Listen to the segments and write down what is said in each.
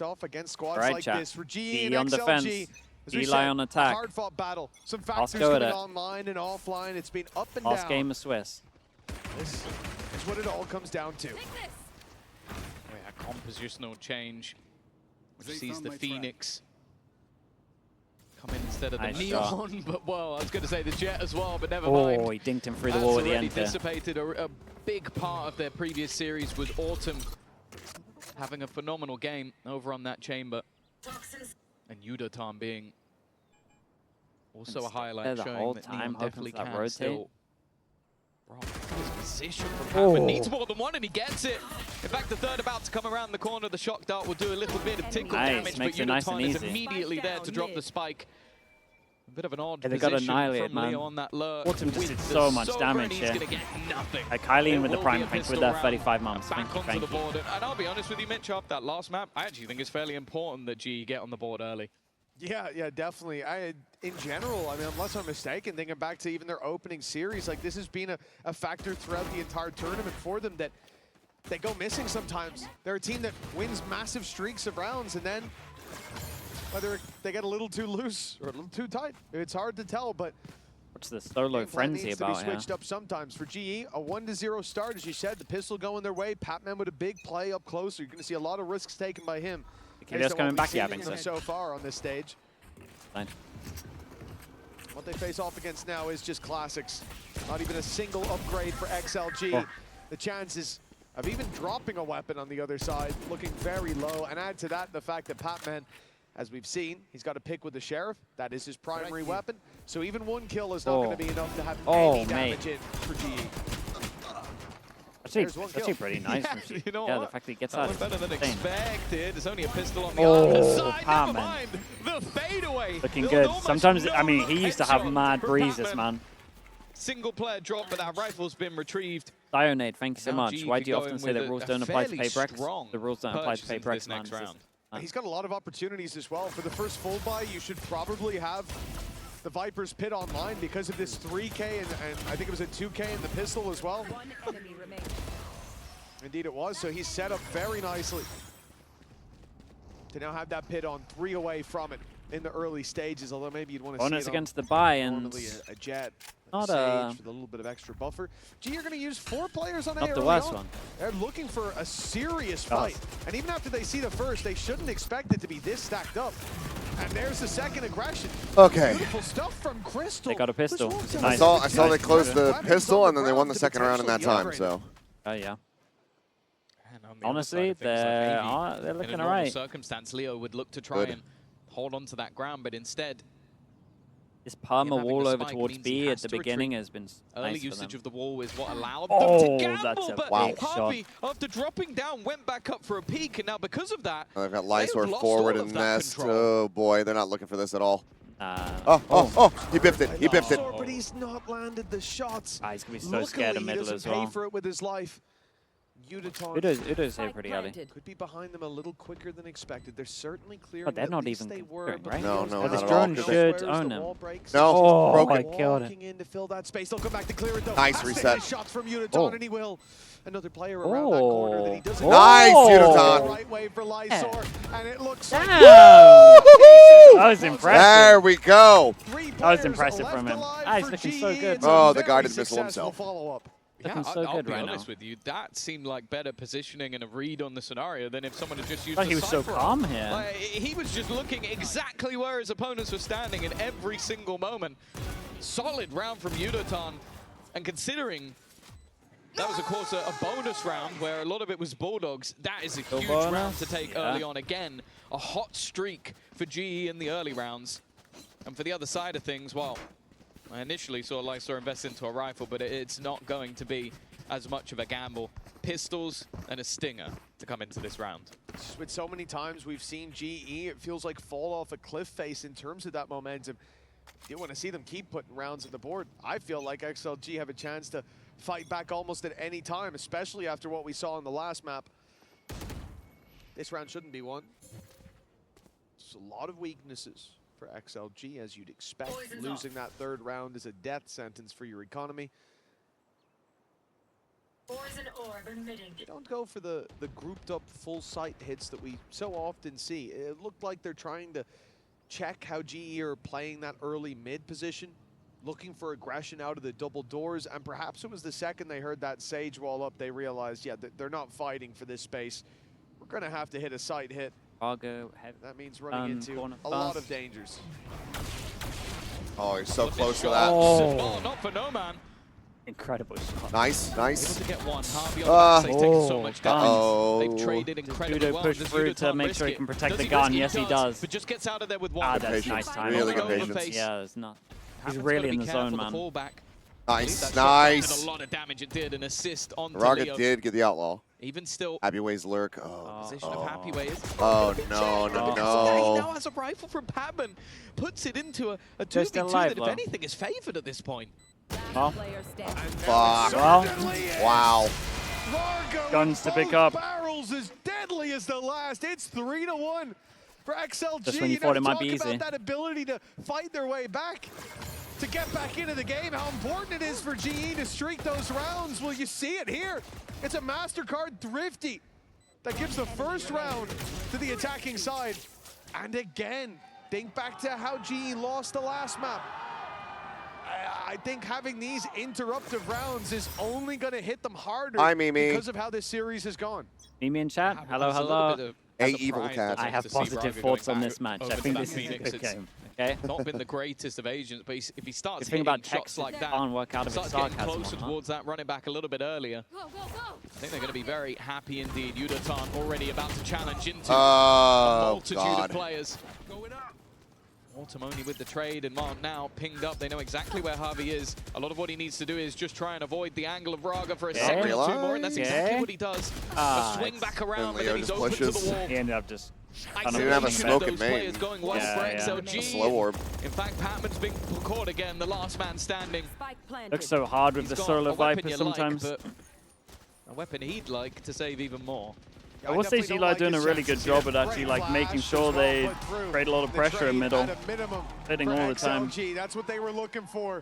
Off against squads right, like chat. this for GE and on XLG. defense. Eli Eli on attack. Hard fought battle. Some factors go with coming it. online and offline. It's been up and Last down. game of Swiss. This is what it all comes down to. A compositional change, which sees the Phoenix come in instead of the Nice Neon, but well, I was going to say the Jet as well, but never Oh, mind. he dinked him through the wall at the already end there. dissipated. A big part of their previous series was Autumn having a phenomenal game over on that chamber, and Yudotan being also a highlight, the showing whole that time, Neon hoping definitely for that can rotate. still rock his position from Patman. Needs more than one, and he gets it. In fact, the third about to come around the corner. The shock dart will do a little bit of tinkle damage, but makes it nice and Yudotan is easy. immediately there to drop the spike. A bit of an odd Yeah, they position got annihilated, from man. Leo on that lure. Autumn just With did the so much Sober, damage and he's here. gonna get nothing. Kylie in with the It prime will be a pink with pistol their round. 35 months. Back Thank you, onto thank the you. board. And I'll be honest with you, Mitch, after that last map, I actually think it's fairly important that GE get on the board early. Yeah, definitely. In general, I mean, unless I'm mistaken, thinking back to even their opening series, like this has been a factor throughout the entire tournament for them that they go missing sometimes. They're a team that wins massive streaks of rounds, and then whether they get a little too loose or a little too tight, it's hard to tell. But What's the solo game plan frenzy needs to about be here? switched up sometimes. For GE, a 1-0 start, as you said, the pistol going their way. Patman with a big play up close. You're going to see a lot of risks taken by him. Achilios coming back, yeah, I think so. So far on this stage. Fine. What they face off against now is just classics. Not even a single upgrade for XLG. Oh. The chances of even dropping a weapon on the other side looking very low. And add to that the fact that Patman, as we've seen, he's got to pick with the Sheriff. That is his primary weapon. So even one kill is not going to be enough to have any damage in for GE. Actually, actually pretty nice. Yeah, you know the what? fact that he gets That out was is better than insane. expected. There's only a pistol on the Oh, other side. Patman. Never mind. The fadeaway. Looking There's good. almost Sometimes, no I mean, he used to have headshot mad for breezes, Patman. man. Single player drop, but that rifle's been retrieved. Dionade, thank you so Now much. G Why could do you go often in say with that rules a don't apply to fairly pay breaks? strong The rules don't apply to purchase pay into breaks, this man. next round. He's got a lot of opportunities as well. For the first full buy, you should probably have the Viper's Pit online because of this 3K and I think it was a 2K in the pistol as well. One enemy remains. Indeed it was, so he's set up very nicely to now have that pit on 3 away from it in the early stages, although maybe you'd want to see Bonus it against the buy and normally a Jet, not Sage a- with a little bit of extra buffer. Gee, you're going to use 4 players on A not the early worst on. one. They're looking for a serious fight. And even after they see the first, they shouldn't expect it to be this stacked up. And there's the second aggression. Okay. Beautiful stuff from Crystal. They got a pistol. This Nice. I saw they closed the Weapons pistol on and then the they won ground the to second round in that potentially time, upgrade. so. Oh, yeah. And on the other Honestly, side of things, like they're in looking a normal alright. circumstance, Leo would look to try Good. and hold on to that ground, but instead, This perma having wall the over spike towards means he B has at the to beginning retreat. has been early nice for usage them. of the wall is what allowed Oh, them to gamble, that's a but big Harvey, after dropping down, went back up for a peek, and now because of that, They've got they've Lysor lost forward all and of that Nest. control. Oh boy, they're not looking for this at all. Oh, He biffed it. He biffed it. But he's not landed the shots. He's going to be so scared of Luckily, he middle doesn't as pay well. for it with his life. Yudotan Udo's here pretty early. could be behind them a little quicker than expected. They're certainly clear. But they're not even considering, right? No, But this not at all, drone 'cause should own him. No, Oh, broken. I killed it. Walking in to fill that space. They'll come back to clear it though. Nice Has to reset. hit shots from Yudotan, Oh. and he will. Another player around that corner that he doesn't. Nice, Oh. Yudotan. Right way for Lysor, and it looks like Damn! That was impressive. There we go. That was impressive from him. He's looking so good. Oh, the guided missile himself. Follow-up. Yeah, Looking so I'll good be right honest now. with you, that seemed like better positioning and a read on the scenario than if someone had just used Like a he was so Cypher. calm here. Like, he was just looking exactly where his opponents were standing in every single moment. Solid round from Yudotan, and considering that was, of course, a bonus round where a lot of it was Bulldogs, that is a huge bonus, round to take yeah. early on. Again, a hot streak for GE in the early rounds. And for the other side of things, well, I initially saw Lysor invest into a rifle, but it's not going to be as much of a gamble. Pistols and a stinger to come into this round. With so many times we've seen GE, it feels like fall off a cliff face in terms of that momentum. You want to see them keep putting rounds on the board. I feel like XLG have a chance to fight back almost at any time, especially after what we saw in the last map. This round shouldn't be one. It's a lot of weaknesses for XLG, as you'd expect. Losing that third round is a death sentence for your economy. They don't go for the grouped up full sight hits that we so often see. It looked like they're trying to check how GE are playing that early mid position, looking for aggression out of the double doors, and perhaps it was the second they heard that Sage wall up, they realized, yeah, they're not fighting for this space. We're gonna have to hit a sight hit. Argo, that means running into a lot of dangers. Oh, he's so close to that. Oh, not for no man. Incredible shot. Nice, nice. Able to get one. Harvey on the back, taking so much damage. Oh. They've traded incredibly well. Push through to make sure he can protect the gun. Yes, he does. But just gets out of there with one. Ah, that's nice time. Really good patience. Yeah, it's not. He's really in the zone, man. Nice, nice. A lot of damage it did. An assist on Raga did get the outlaw. Even still. Happyway's lurk. Oh, Position of Happyway is. Oh, no, no, He no. now has a rifle from Padman. Puts it into a 2v2 that, if anything, is favored at this point. Oh. Fuck. Well. Wow. Guns to pick up. Barrels as deadly as the last. It's 3-1 for XLG. Just when you thought it might be easy. About that ability to fight their way back, to get back into the game, how important it is for GE to streak those rounds. Well, you see it here. It's a MasterCard Thrifty that gives the first round to the attacking side. And again, think back to how GE lost the last map. I think having these interruptive rounds is only going to hit them harder because of how this series has gone. Mimi in chat. Hello, hello. A evil cat. I have positive thoughts on this match. I think this is a good game. Okay. Not been the greatest of agents, but if he starts hitting about shots like that, can't work out of starts sarcasm, getting closer towards that running back a little bit earlier. I think they're going to be very happy indeed. Yudatan already about to challenge into a multitude of players. Autumn with the trade, and Mark now pinged up. They know exactly where Harvey is. A lot of what he needs to do is just try and avoid the angle of Raga for a second or two more, and that's exactly what he does. A swing back around, but then he's open to the wall. He ended up just... He didn't have a smoke in main. Going well for XLG. A slow orb. In fact, Patman's been caught again, the last man standing. Looks so hard with the Solo Viper sometimes. A weapon he'd like to save even more. I will say Eli doing a really good job at actually making sure they create a lot of pressure in middle, hitting all the time. That's what they were looking for.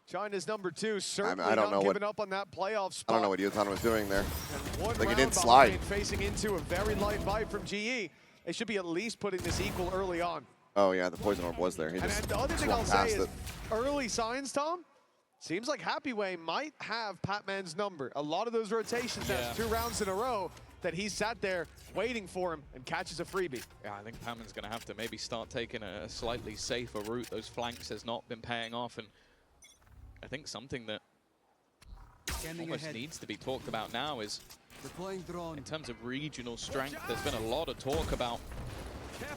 China's number 2 certainly not giving up on that playoff spot. I don't know what Yudatan was doing there. Like he didn't slide. Facing into a very light fight from GE. They should be at least putting this equal early on. Oh yeah, the poison orb was there. He just the other thing I'll say is early signs, Tom. Seems like Happyway might have Patman's number. A lot of those rotations, that's 2 rounds in a row that he sat there waiting for him and catches a freebie. Yeah, I think Patman's going to have to maybe start taking a slightly safer route. Those flanks has not been paying off, and I think something that almost needs to be talked about now is, in terms of regional strength, there's been a lot of talk about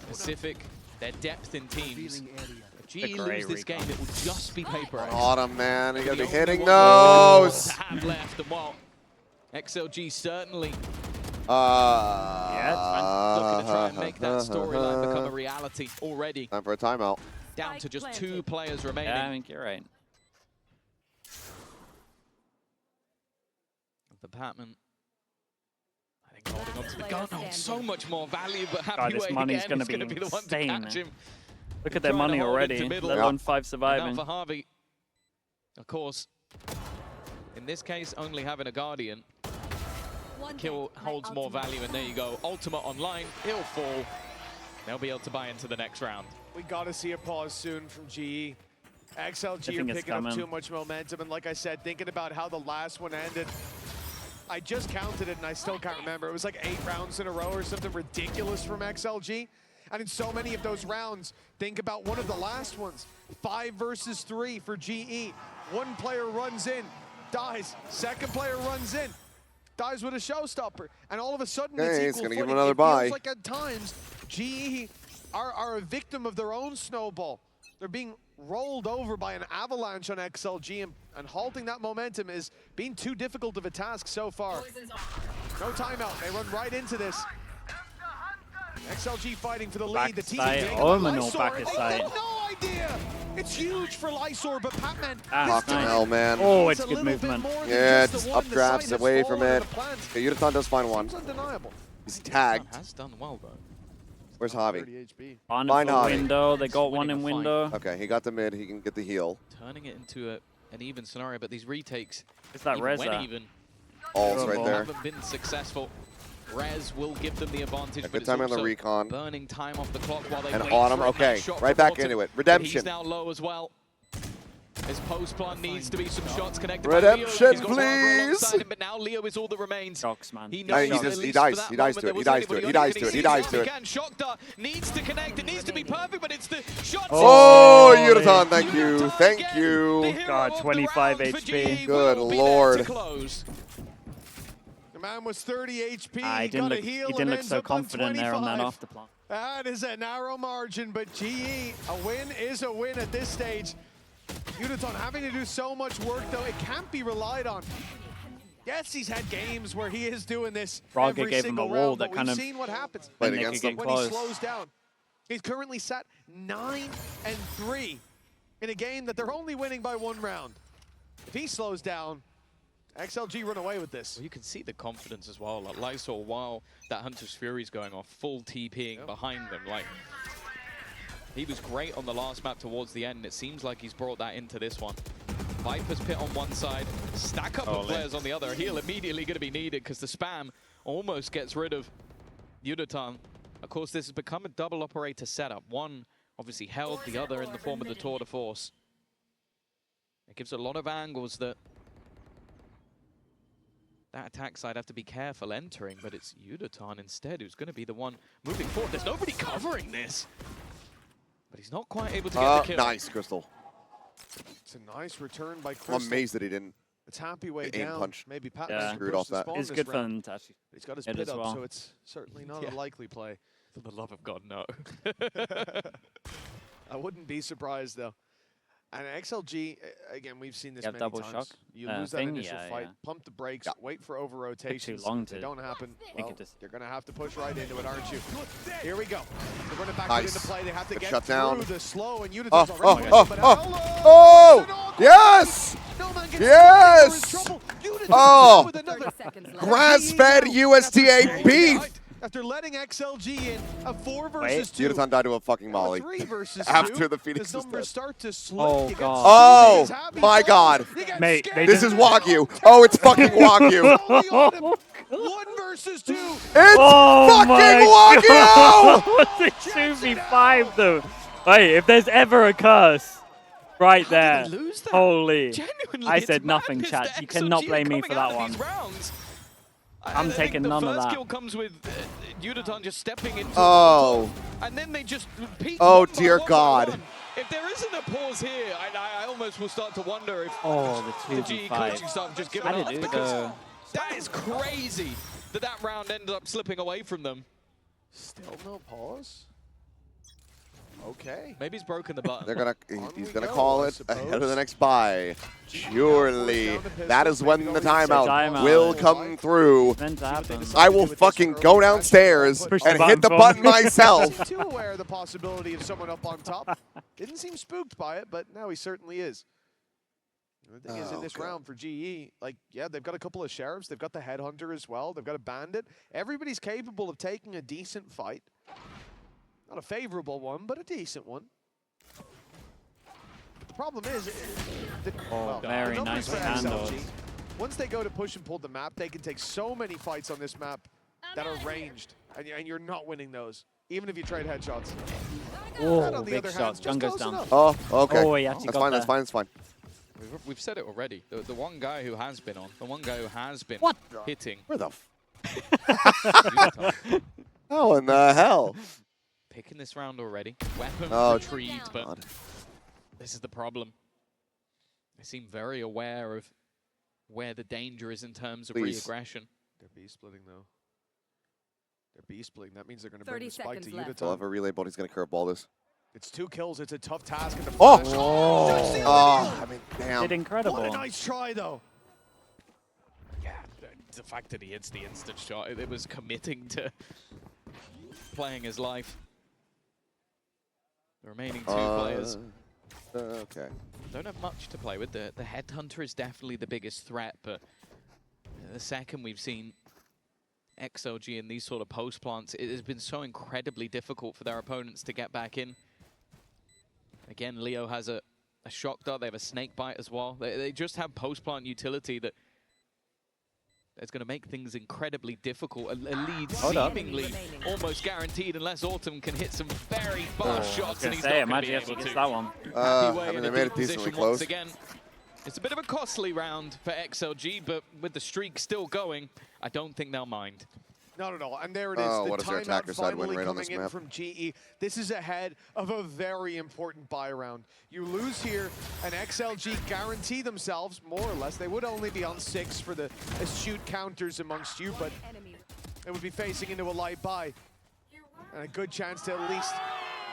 Pacific, their depth in teams. If GE lose this game, it will just be paper ace. Autumn, man, you got to be hitting those. To have left, and while XLG certainly yeah, looking to try and make that storyline become a reality already. Time for a timeout. Down to just 2 players remaining. Yeah, I think you're right. The Patman, I think, holding on to the gun holds so much more value, but Happyway this money's again gonna is going to be be the one to insane, catch him. Look at their money already, let alone 5 surviving. Now for Harvey, of course, in this case, only having a Guardian, kill holds more value, and there you go. Ultimate online, he'll fall. They'll be able to buy into the next round. We got to see a pause soon from GE. XLG are picking up too much momentum, and like I said, thinking about how the last one ended, I just counted it and I still can't remember. It was like 8 rounds in a row or something ridiculous from XLG. And in so many of those rounds, think about one of the last ones. 5 versus 3 for GE. One player runs in, dies. Second player runs in, dies with a showstopper. And all of a sudden, it's equal gonna footing. give him another it bye. feels like at times, GE are a victim of their own snowball. They're being rolled over by an avalanche on XLG, and halting that momentum is being too difficult of a task so far. No timeout, they run right into this. XLG fighting for the lead. The team back aside. No idea. It's huge for Lysor, but Patman. Fucking hell, man. Oh, it's good movement. Yeah, just updrafts away from it. Okay, Yudatan does find one. Undeniable. He's tagged. Has done well though. Where's Javi? On Find Javi. window, they got one in window. Okay, he got the mid, he can get the heal. Turning it into an even scenario, but these retakes, It's that even Reza. when even, Alls right there. Haven't been successful. Rez will give them the advantage, A but good it's time on the also recon. burning time off the clock while they And wait Autumn, for a okay, nice shot right from back Autumn. into it. But Redemption. he's now low as well. His post plant needs to be some shots connected. Redemption, by Leo. He's got Barbara please. alongside him, but now Leo is all that remains. Shocks, man. He No, knows he at just- he least dies. for that He dies moment to it. there He was dies to anybody it. He dies on to it. the He other dies side. to it. Again, Shockdar needs to connect. It needs to be perfect, but it's the shot. Oh, Oh, Yudaton, thank you. Yudaton Thank again, you. the hero God, of the 25 round for HP. GE Good will be there lord. to close. The man was 30 HP. He He didn't got a look, heal he didn't and look ends so up on confident there on that 25. off the plant. That is a narrow margin, but GE, a win is a win at this stage. Yudaton having to do so much work, though. It can't be relied on. Yes, he's had games where he is doing this Braga every gave him a single wall round, that but kind we've of seen what happens Played they could against get him. when close. he slows down. He's currently sat 9-3 in a game that they're only winning by 1 round. If he slows down, XLG run away with this. Well, you can see the confidence as well. Like Lysol, while that Hunter's Fury's going off, full TPing behind them. Like, he was great on the last map towards the end, and it seems like he's brought that into this one. Viper's pit on one side, stack up of players on the other. Heal immediately going to be needed because the spam almost gets rid of Yudaton. Of course, this has become a double operator setup. One obviously held, the other in the form of the tour de force. It gives a lot of angles that attack side have to be careful entering, but it's Yudaton instead who's going to be the one moving forward. There's nobody covering this, but he's not quite able to get the kill. Nice, Crystal. It's a nice return by I'm Crystal. amazed that he didn't. It's happy way aim down. punch. Maybe Pat Yeah. Screwed off that. It's good for him to actually He's got his hit pit as up, well. so it's certainly not Yeah. a likely play. For the love of God, no. I wouldn't be surprised, though. And XLG, again, we've seen this You have many double times. shock, You lose that thing? initial Yeah, fight, yeah. pump the brakes, Yeah. wait for over rotations. long If they to don't happen, make well, it just- you're going to have to push right into it, aren't you? Here we go. They're running back Nice. into play. They have to Good get shut through down. the slow, and Yudaton's Oh, already oh, but oh, hello! oh! Yes! No man gets Yes! in trouble. Yudaton Oh! with another 30 seconds left. Grass-fed USTA beef! After letting XLG in a 4 Wait. versus 2. Yudaton died to a fucking Now a molly. 3 versus After 2. the Phoenix His is numbers dead. start to slip. Oh, You get God. Oh, Susie, happy my falls. God. You get Mate, they scared. This is Wagyu. Oh, it's fucking Wagyu. Only on him. 1 versus 2. It's Oh my fucking Wagyu! It's a 2v5 though. Hey, if there's ever a curse, right How there. did they lose that? Holy. Genuinely, I it's said nothing, madness chat. that You cannot XLG blame me coming for that out of one. these rounds. I'm I taking think none of The first that. kill comes with Yudaton just stepping into Oh. and then they just peek Oh, one by dear one by God. one. If there isn't a pause here, I almost will start to wonder if Oh, the the GE 2v5. coaching staff just giving How up. did it Because that is crazy that round ended up slipping away from them. Still no pause. Okay. Maybe he's broken the button. They're gonna. On He's we gonna go, call I it ahead of suppose. the next buy. Surely, that is when the timeout timeout will come through. Meant to happen. I will fucking go downstairs Push the and hit the button button for me. myself. Too aware of the possibility of someone up on top. Didn't seem spooked by it, but now he certainly is. The thing is, in Oh, this God. round for GE, like, yeah, they've got a couple of sheriffs. They've got the headhunter as well. They've got a bandit. Everybody's capable of taking a decent fight. Not a favorable one, but a decent one. The problem is, well, very the numbers nice for handles. XLG, once they go to push and pull the map, they can take so many fights on this map that are ranged, and you're not winning those, even if you trade headshots. And Oh, on the big other hand, shot. just Jung goes close down. enough. Oh, okay. Oh, he actually That's got fine. there. That's fine. That's fine. We've said it already. The one guy who has been on, the one guy who has been What? hitting. Where the? Yudaton. How in the hell? Picking this round already. Weapon Oh, retrieved, but God. this is the problem. They seem very aware of where the danger is in terms of Please. re-aggression. They're B-splitting, though. They're B-splitting. That means they're going to 30 bring the spike to seconds left. They'll have Yudaton. a relay, but he's gonna curveball this. It's 2 kills. It's a tough task. And the Oh! flash. Oh. Oh, I mean, damn. Did incredible. What a nice try, though. Yeah, the fact that he hits the instant shot, it was committing to playing his life. The remaining 2 players Okay. don't have much to play with. The headhunter is definitely the biggest threat, but the second we've seen XLG in these sort of post plants, it has been so incredibly difficult for their opponents to get back in. Again, Leo has a shock dart. They have a snake bite as well. They just have post plant utility that It's going to make things incredibly difficult. A lead seemingly almost guaranteed unless Autumn can hit some very fast shots, and he's not going to be able to. That one. I mean, they made it decently close. Again. It's a bit of a costly round for XLG, but with the streak still going, I don't think they'll mind. Not at all. And there it is. Oh, the what is their timeout attacker side win finally rate on coming this in map? from GE. This is ahead of a very important buy round. You lose here, and XLG guarantee themselves, more or less, they would only be on 6 for the astute counters amongst you, but it would be facing into a light buy. And a good chance to at least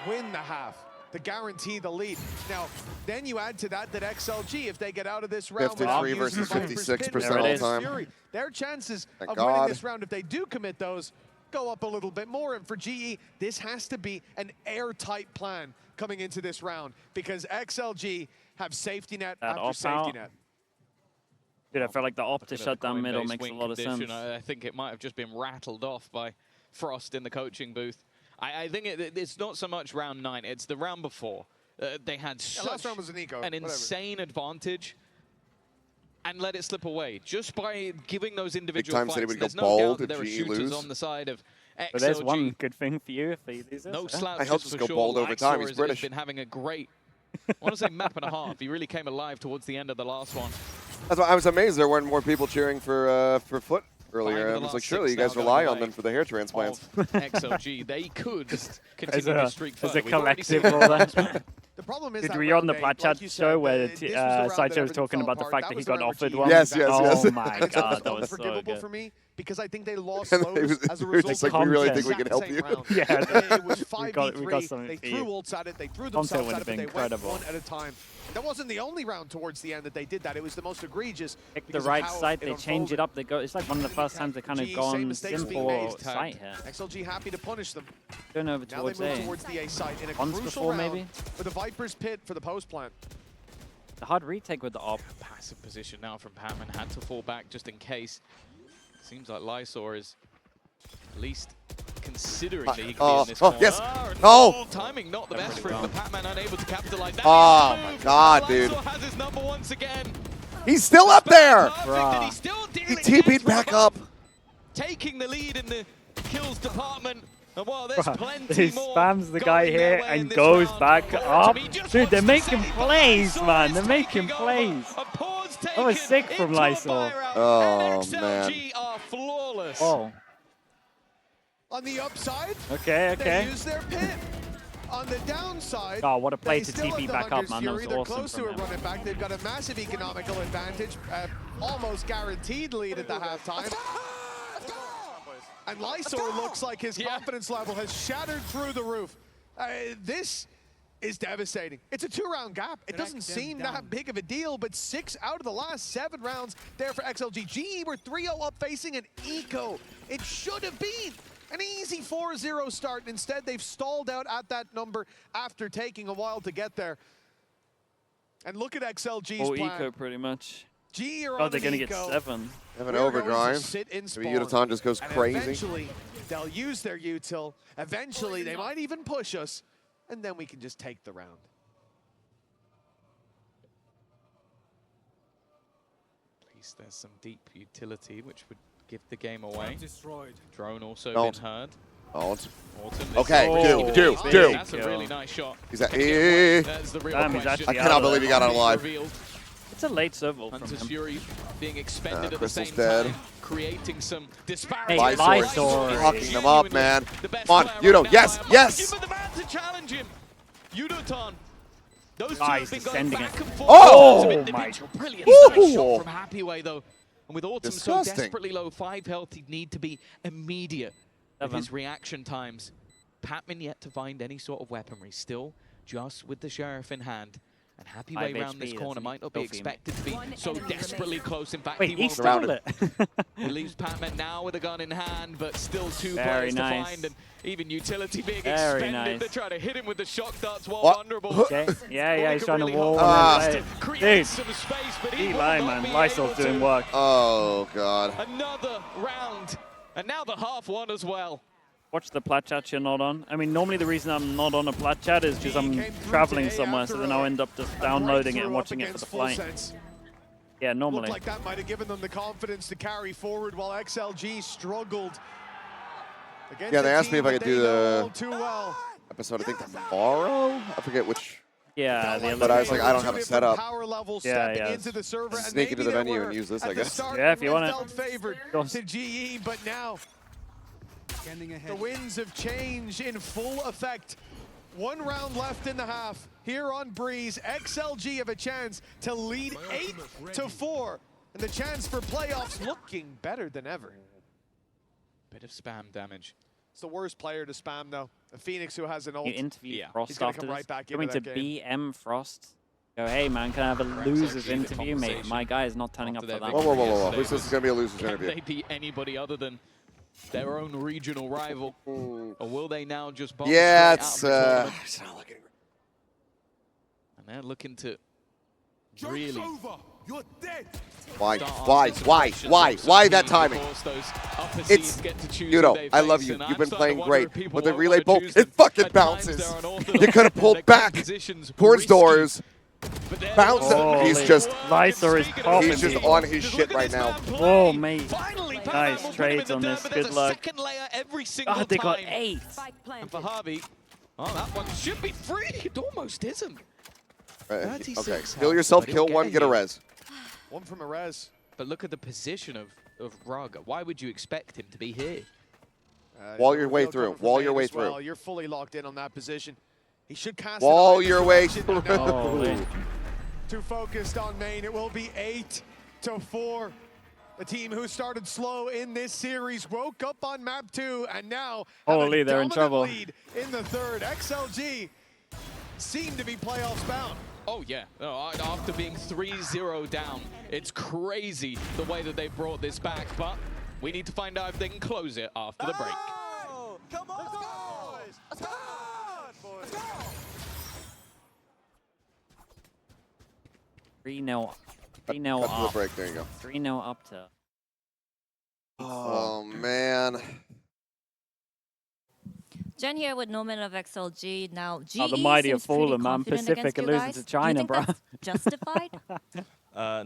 win the half, to guarantee the lead. Now, then you add to that XLG, if they get out of this round 53 versus 56% all time. Fury, their chances Thank of God. winning this round, if they do commit those, go up a little bit more. And for GE, this has to be an airtight plan coming into this round, because XLG have safety net after safety net. Dude, I felt like the op to shut down middle makes a lot of sense. I think it might have just been rattled off by Frost in the coaching booth. I think it's not so much round 9, it's the round before. They had last round was an insane advantage and let it slip away just by giving those individual fights. Big time said it would There's go no bold doubt that there are if GE shooters lose. on the side of XLG. But there's one good thing for you if they lose this. No slouches I hope for just go sure. bold over time. He's Lysor British. has been having a great, I want to say map and a half. He really came alive towards the end of the last one. That's why I was amazed there weren't more people cheering for Foot earlier. I the was like, last surely you 6 guys now rely going on them away for the hair transplants. XLG, they could continue As a, the streak as further. a We've already seen collective it. all that. The problem is Did that we on round the 8, Plat like Chat you show said, where this was the round that Sideshow was everything talking fell about the apart. fact that he was the got round offered where one? GE Yes, yes, Oh yes. my It's god, that was unforgivable so for good. me, because I think they lost And lows it as a was result just like, of we really the think we can help same you. round. Yeah. It was 5v3. we got something They for threw you. ults at it, they threw Content themselves would at have it, but been they went incredible. one at a time. That wasn't the only round towards the end that they did that. It was the most egregious. Pick the because of right how side, it they change it unfolded. up. They go. It's like one of the first times they kind of GE, gone same mistakes being simple made. site here. XLG happy to punish them. Going over Now they towards move A. towards the A site in a Once crucial before, round maybe? with the Viper's Pit for the post plant. The hard retake with the op. Passive position now from Patman. Had to fall back just in case. Seems like Lysor is at least considering that he can be in this corner. Yes. And No. Timing not the best for him. The Patman unable to capitalize. That Oh is the my move. God, dude. Lysor has his number once again. He's still up there. Perfect, Bruh. and he's still He dealing TP'd against back Robert, up. taking the lead in the kills department. And while there's plenty He more spams the guy going their here way in and this goes round, back up. he just Dude, they're wants to making save, plays, Lysor man. is They're making taking plays. over. A pause That was taken sick from into a Lysor. buy round, Oh, and XLG are flawless. Oh, On the upside, okay, they okay. use their pit. On the downside, Oh, what a play they to still TP have the back up, Hunter's man. That was Fury. They're awesome close to from a him. running back. They've got a massive economical advantage, almost guaranteed lead at the halftime. And Lysor looks like his confidence level has shattered through the roof. This is devastating. It's a 2-round gap. It doesn't seem that big of a deal, but 6 out of the last 7 rounds there for XLG. GE were 3-0 up facing an eco. It should have been an easy 4-0 start. Instead, they've stalled out at that number after taking a while to get there. And look at XLG's plan. eco pretty much. GE are Oh, on they're an going to get eco. 7. They have an We're going to overdrive. sit in Maybe spawn, Udaton just goes and crazy. eventually, they'll use their util. Eventually, they might even push us, and then we can just take the round. At least there's some deep utility, which would give the game away. Destroyed. Drone also Don't. been heard. Oh, it's- Autumn, this Okay, is- do. That's a really nice shot. He's at, That's the real Damn, he's question. actually I cannot believe he got out He's alive. revealed. It's a late serval from Hunter's him. Fury being expended at the Crystal's same dead. time, creating some disparity. Hey, Lysor Lysor. fucking them up, man. The best Come on, player Udo, right now yes, by a yes. margin, but the man to challenge him. Udoton. Those two Ah, have he's been going descending back it. and forth. Oh! Some Oh individual my- brilliant Woo! shot from Happyway though. And with Autumn so Disgusting. desperately low, 5 health, he'd need to be immediate with 7. his reaction times. Patman yet to find any sort of weaponry, still just with the Sheriff in hand. And Happyway 5 round this HP, corner that's might not be filthy, mate. expected to be so desperately close. In fact, Wait, he he won't. stole it. He leaves Patman now with a gun in hand, but still 2 Very players nice. to find, and even utility being Very expended. nice. They're trying to hit him with the shock darts while What? vulnerable. Okay. Yeah, he's trying to wall Ah. and then Create play it. Dude, some space, but he will Eli, not man. be Lysol's able doing to. work. Oh, God. Another round, and now the half one as well. Watch the plat chat you're not on. I mean, normally the reason I'm not on a plat chat is because I'm traveling somewhere, so then I'll end up just downloading it and watching it for the flight. Yeah, normally. Looked like that might have given them the confidence to carry forward while XLG struggled against Yeah, they asked me if I that could do they know the all too well. episode, I think tomorrow? I forget which. Yeah, the But I was Olympics. like, I don't have a setup. Power level Yeah, stepping yeah. into the server, and Sneak into maybe the they venue were and use this, at I the guess. start Yeah, if you want it. felt favored to GE, but now the winds of change in full effect. 1 round left in the half. Here on Breeze, XLG have a chance to lead 8-4, and the chance for playoffs looking better than ever. Bit of spam damage. It's the worst player to spam, though. A Phoenix who has an ult. You interview Yeah. Frost He's gonna after come this. right back Going into to that game. BM Frost. Go, hey man, can I have a Perhaps losers actually the interview, mate? conversation My guy is not turning up after for their that. Whoa, whoa, whoa, victory whoa, whoa. yesterday Who's this is going to be a loser's Can interview? they beat anybody other than their own regional rival? Or will they now just bomb Yeah, straight out of the tournament? it's not looking. And they're looking to really You're dead. Why? start Why? asking some Why? questions Why? of Why some that teams timing? because those upper It's seeds get to choose who Yudo, they I love face, you. and You've I'm been starting playing to wonder great, if people but the won't relay wanna bolt, choose it them. fucking At times, bounces. they're unorthodox You could have and pulled their back positions towards risky, doors. but they're Bounce also it. He's Holy. just Lysor is popping. He's just on his shit right now. Whoa, mate. Finally, Nice Paramount will put him trades in on the this. dirt, but Good there's a luck. second layer every single God, they got time. 8. And for Harvey, oh, that one should be free. It almost isn't. 36 Okay, health, heal yourself, but he'll kill one, get get a you. res. One from a res. But look at the position of Raga. Why would you expect him to be here? Wall no your way reveal through, coming from wall Main your way as well. through. You're fully locked in on that position. He should cast Wall it your way through. Holy. Too focused on Main. It will be 8-4. The team who started slow in this series woke up on map 2 and now have Holy, a they're in dominant trouble. lead in the third. XLG seem to be playoffs bound. Oh, yeah. No, after being 3-0 down, it's crazy the way that they brought this back. But we need to find out if they can close it after the break. Come on, boys. Let's go. Let's go. 3-0. 3-0 Cut to the up. break, there you go. 3-0 up to. Oh, man. Jen here with Noman of XLG. Now, GE Oh, the mighty have seems pretty fallen, man. confident Pacific against are you losing guys. to Do you China, think bro. that's justified?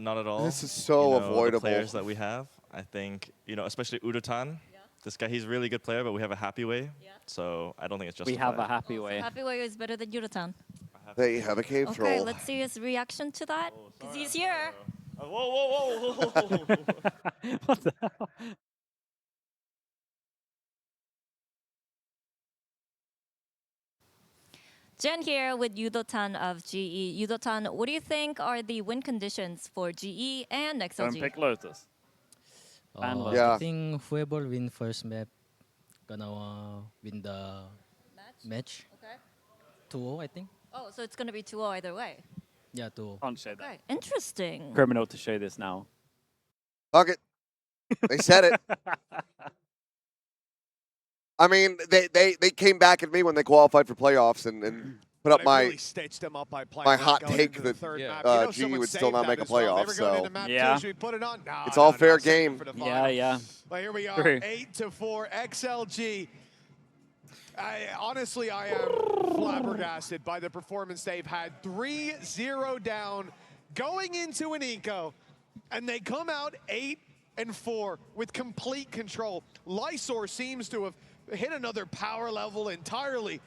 Not at all. This is so You know, avoidable. The players that we have, I think, especially Udotan. This guy, he's a really good player, but we have a happy way. Yeah. So I don't think it's We justified. have a happy way. Happy Way is better than Yudotan. They have a cave Okay, troll. let's see his reaction to that. Because he's here. Whoa, whoa, whoa, whoa. What the hell? Jen here with Yudotan of GE. Yudotan, what do you think are the win conditions for GE and Don't XLG? pick Lotus. Ban Lotus. Yeah. I think whoever win first map gonna win the match. Okay. 2-0, I think. Oh, so it's going to be 2-0 either way. Yeah, 2-0. Can't say that. Okay, interesting. Criminal to show this now. Fuck it. They said it. I mean, they came back at me when they qualified for playoffs and put up They my really stitched them up by playing my that hot going take into the that, third map. GE someone would still saved not that make a as well. They playoff, were going so- into map Yeah. 2, should we put it on? No, It's no, all no, fair save it game. for the Yeah, final. yeah. But here we are, True. 8-4, XLG. Honestly, I am flabbergasted by the performance they've had. 3-0 down, going into an eco, and they come out 8-4 with complete control. Lysor seems to have hit another power level entirely,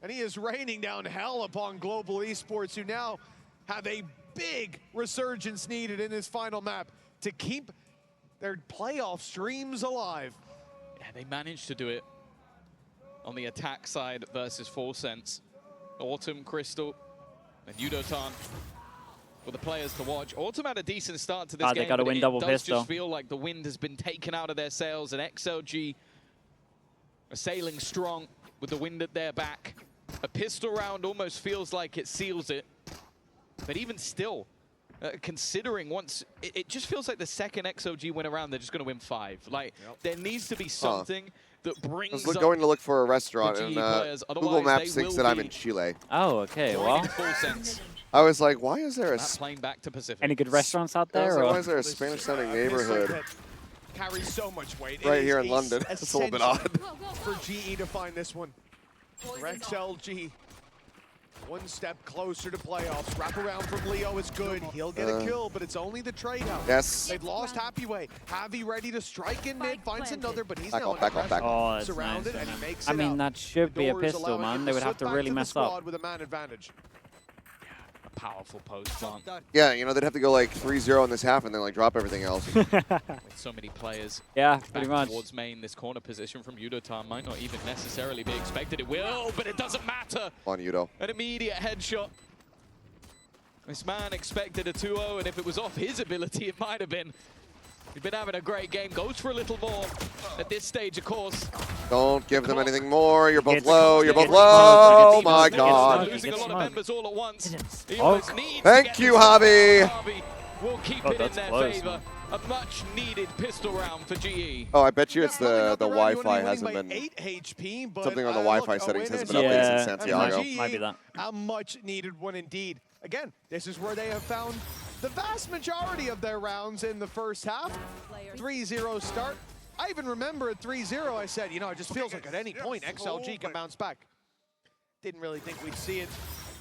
and he is raining down hell upon Global Esports, who now have a big resurgence needed in this final map to keep their playoff streams alive. Yeah, they managed to do it on the attack side versus Full Sense. Autumn, Crystal, and Yudotan were the players to watch. Autumn had a decent start to this They game, gotta but win it double does pistol. just feel like the wind has been taken out of their sails, and XLG are sailing strong with the wind at their back. A pistol round almost feels like it seals it, but even still, considering once, it just feels like the second XLG win around, they're just going to win 5. Like, there needs to be something that I brings was up going to look for a restaurant, the and GE players. Google Otherwise, Maps they thinks will that I'm be in Chile. Oh, okay. going Well, in Full Sense. I was like, why is there a That plane back to Pacific. any good restaurants out I was there? like, Or? why is there a Spanish-sounding neighborhood Carries so much weight. right It here is in London? It's a little bit essential odd. for GE to find this one. For XLG One step closer to playoffs. Wrap around from Leo is good. He'll get a kill, but it's only the trade-out. Yes. They've lost Happyway. Javi ready to strike in mid, finds another, but he's Back now off, back off, back off. Oh, that's surrounded, nice, and he yeah. makes I it mean, out. that should be a Doors pistol, allowing man. him They would slip have to back really the mess squad up. with a man advantage. A powerful post plant. Yeah, you know, they'd have to go like 3-0 in this half and then like drop everything else. With so many players Yeah, back pretty much. towards main, this corner position from Yudotan might not even necessarily be expected. It will, but it doesn't matter. On Yudo. An immediate headshot. This man expected a 2-0, and if it was off his ability, it might have been. He's been having a great game. Goes for a little more at this stage, of course. Don't give them anything more. You're both Gets low. smoked. You're both Gets low. Oh smoked. my Gets God. smoked. Losing a lot of members all at once. He Oh. almost needs to Thank get you, this Javi. Javi will keep Oh, it in that's their close, favor. A much-needed pistol round for GE. Oh, I bet you it's the Coming up Wi-Fi round, hasn't you only been. win by 8 HP, but Something on the look, Wi-Fi a settings win hasn't is been a updated win. since And for Santiago. GE, Might be that. A much-needed one indeed. Again, this is where they have found the vast majority of their rounds in the first half. 3-0 start. I even remember at 3-0, I said, you know, it just feels like at any point XLG can bounce back. Didn't really think we'd see it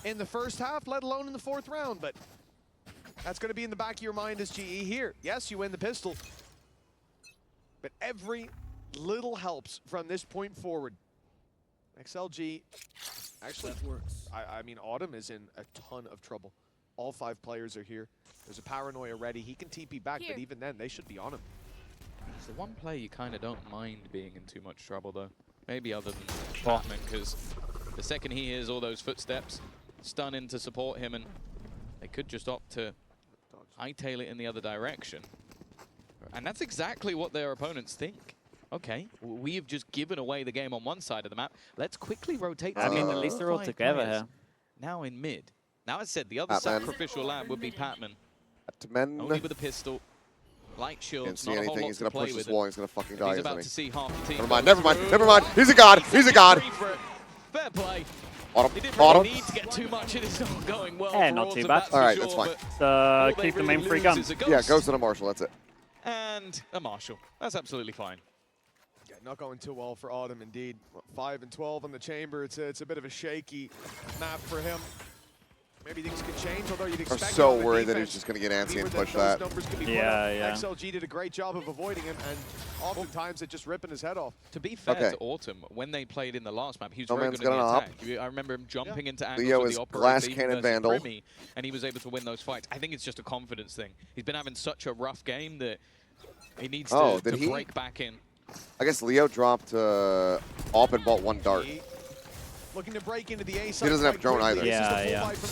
in the first half, let alone in the fourth round, but that's going to be in the back of your mind as GE here. Yes, you win the pistol, but every little helps from this point forward. XLG, actually, I mean, Autumn is in a ton of trouble. All 5 players are here. There's a Paranoia ready. He can TP back, but even then, they should be on him. It's the one player you kind of don't mind being in too much trouble, though. Maybe other than Batman, because the second he hears all those footsteps, stun in to support him, and they could just opt to hightail it in the other direction. And that's exactly what their opponents think. Okay, we've just given away the game on one side of the map. Let's quickly rotate. I mean, at least they're all 5 together players here. Now in mid. Now, as said, the other Patman. sacrificial lamb would be Patman. Atman. Only with a pistol. Light Can't shields, see not a whole anything. lot He's to gonna play push with. this wall. He's gonna fucking die, He's about to isn't see half the team. he? Never mind. He's a god. He's a god. Fair play. Autumn. He didn't Autumn. really need to get too much. It is not going well. Yeah, for not too Autumn, bad. that's for All right, sure, that's fine. but all they Keep the really main free lose gun. is a Yeah, Ghost and a Marshall. That's it. And a Marshall. That's absolutely fine. Yeah, not going too well for Autumn, indeed. 5 and 12 on the chamber. It's a bit of a shaky map for him. Maybe things could change, although you'd Are expect so on the worried that defense, he's just gonna get antsy and that push those that. numbers could be put Yeah, up. yeah. XLG did a great job of avoiding him, and oftentimes it just ripping his head off. To be fair Okay. to Autumn, when they played in the last map, he was No very man's good in the got an op. attack. I remember him jumping into angles Leo with is the operator glass even cannon versus vandal. Grimmy, and he was able to win those fights. I think it's just a confidence thing. He's been having such a rough game that he needs to break back in. I guess Leo dropped op and bought 1 dart. Looking to break into the A side. He doesn't have quite drone quickly. either. This is the Yeah, full yeah. fight from